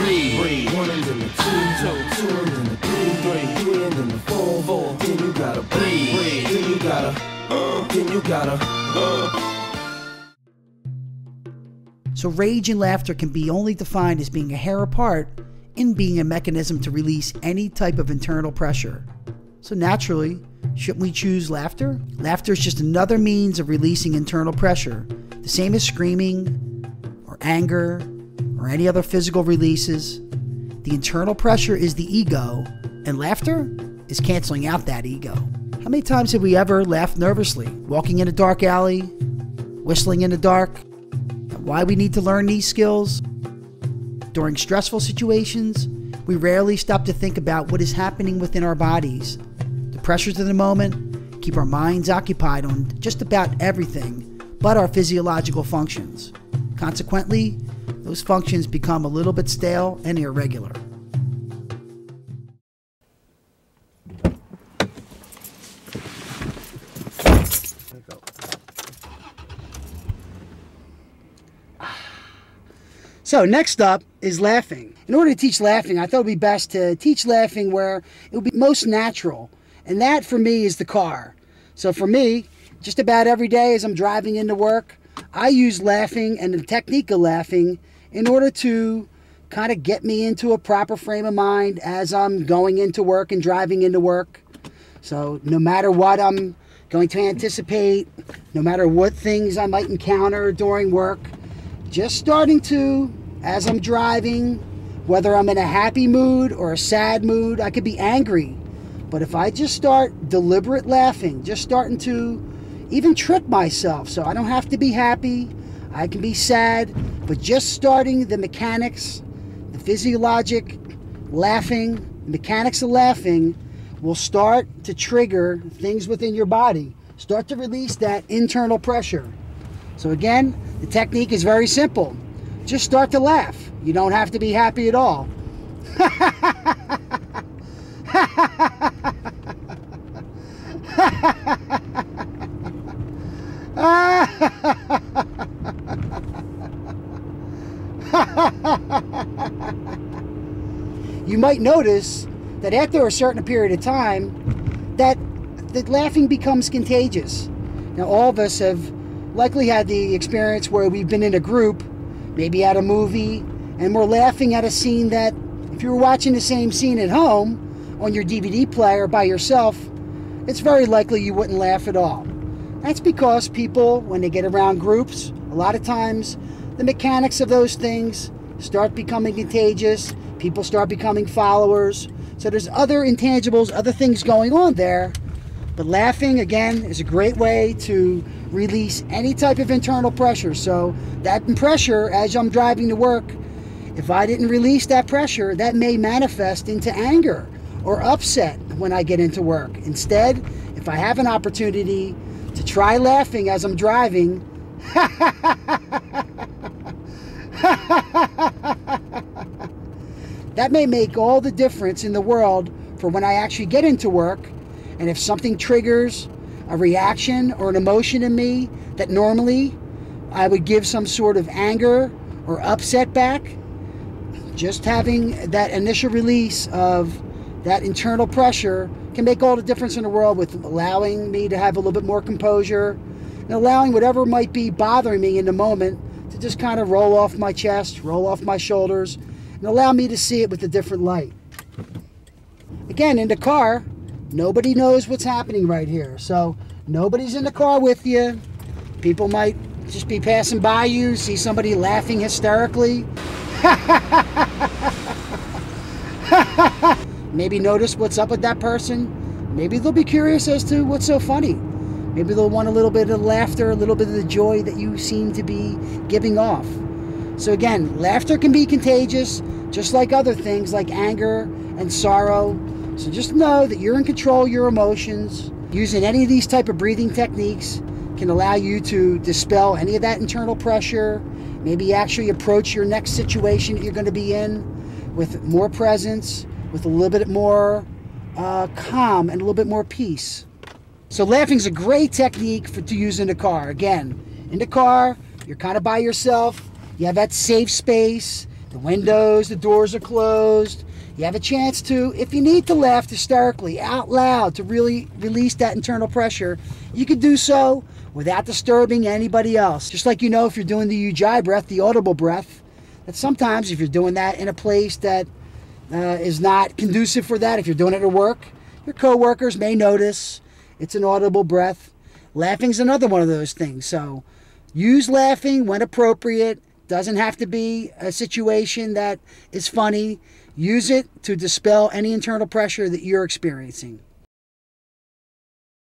breathe. One and then the two, two and then the three and then the four. Then you gotta breathe. Then you gotta. So rage and laughter can be only defined as being a hair apart in being a mechanism to release any type of internal pressure. So naturally, shouldn't we choose laughter? Laughter is just another means of releasing internal pressure, the same as screaming or anger or any other physical releases. The internal pressure is the ego, and laughter is canceling out that ego. How many times have we ever laughed nervously, walking in a dark alley, whistling in the dark? Why we need to learn these skills? During stressful situations, we rarely stop to think about what is happening within our bodies. The pressures of the moment keep our minds occupied on just about everything but our physiological functions. Consequently, those functions become a little bit stale and irregular. So next up is laughing. In order to teach laughing, I thought it would be best to teach laughing where it would be most natural. And that for me is the car. So for me, just about every day as I'm driving into work, I use laughing and the technique of laughing in order to kind of get me into a proper frame of mind as I'm going into work and driving into work. So no matter what I'm going to anticipate, no matter what things I might encounter during work, just starting to, as I'm driving, whether I'm in a happy mood or a sad mood, I could be angry. But if I just start deliberate laughing, just starting to even trick myself, so I don't have to be happy, I can be sad, but just starting the mechanics, the physiologic laughing, mechanics of laughing will start to trigger things within your body, start to release that internal pressure. So again, the technique is very simple. Just start to laugh. You don't have to be happy at all. You might notice that after a certain period of time that the laughing becomes contagious. Now all of us have likely had the experience where we've been in a group, maybe at a movie, and we're laughing at a scene that if you were watching the same scene at home on your DVD player by yourself, it's very likely you wouldn't laugh at all. That's because people, when they get around groups, a lot of times the mechanics of those things start becoming contagious, people start becoming followers, so there's other intangibles, other things going on there. But laughing, again, is a great way to release any type of internal pressure. So that pressure, as I'm driving to work, if I didn't release that pressure, that may manifest into anger or upset when I get into work. Instead, if I have an opportunity to try laughing as I'm driving, that may make all the difference in the world for when I actually get into work. And if something triggers a reaction or an emotion in me that normally I would give some sort of anger or upset back, just having that initial release of that internal pressure can make all the difference in the world with allowing me to have a little bit more composure and allowing whatever might be bothering me in the moment to just kind of roll off my chest, roll off my shoulders, and allow me to see it with a different light. Again, in the car, nobody knows what's happening right here. So nobody's in the car with you. People might just be passing by you, see somebody laughing hysterically. Maybe notice what's up with that person. Maybe they'll be curious as to what's so funny. Maybe they'll want a little bit of laughter, a little bit of the joy that you seem to be giving off. So again, laughter can be contagious, just like other things like anger and sorrow. So just know that you're in control of your emotions. Using any of these type of breathing techniques can allow you to dispel any of that internal pressure, maybe actually approach your next situation that you're going to be in with more presence, with a little bit more calm and a little bit more peace. So laughing is a great technique to use in the car. Again, in the car, you're kind of by yourself. You have that safe space, The windows, the doors are closed. You have a chance to, if you need to laugh hysterically, out loud, to really release that internal pressure, you could do so without disturbing anybody else. Just like, you know, if you're doing the Ujjayi breath, the audible breath, that sometimes if you're doing that in a place that is not conducive for that, if you're doing it at work, your coworkers may notice it's an audible breath. Laughing's another one of those things. So use laughing when appropriate. Doesn't have to be a situation that is funny. Use it to dispel any internal pressure that you're experiencing.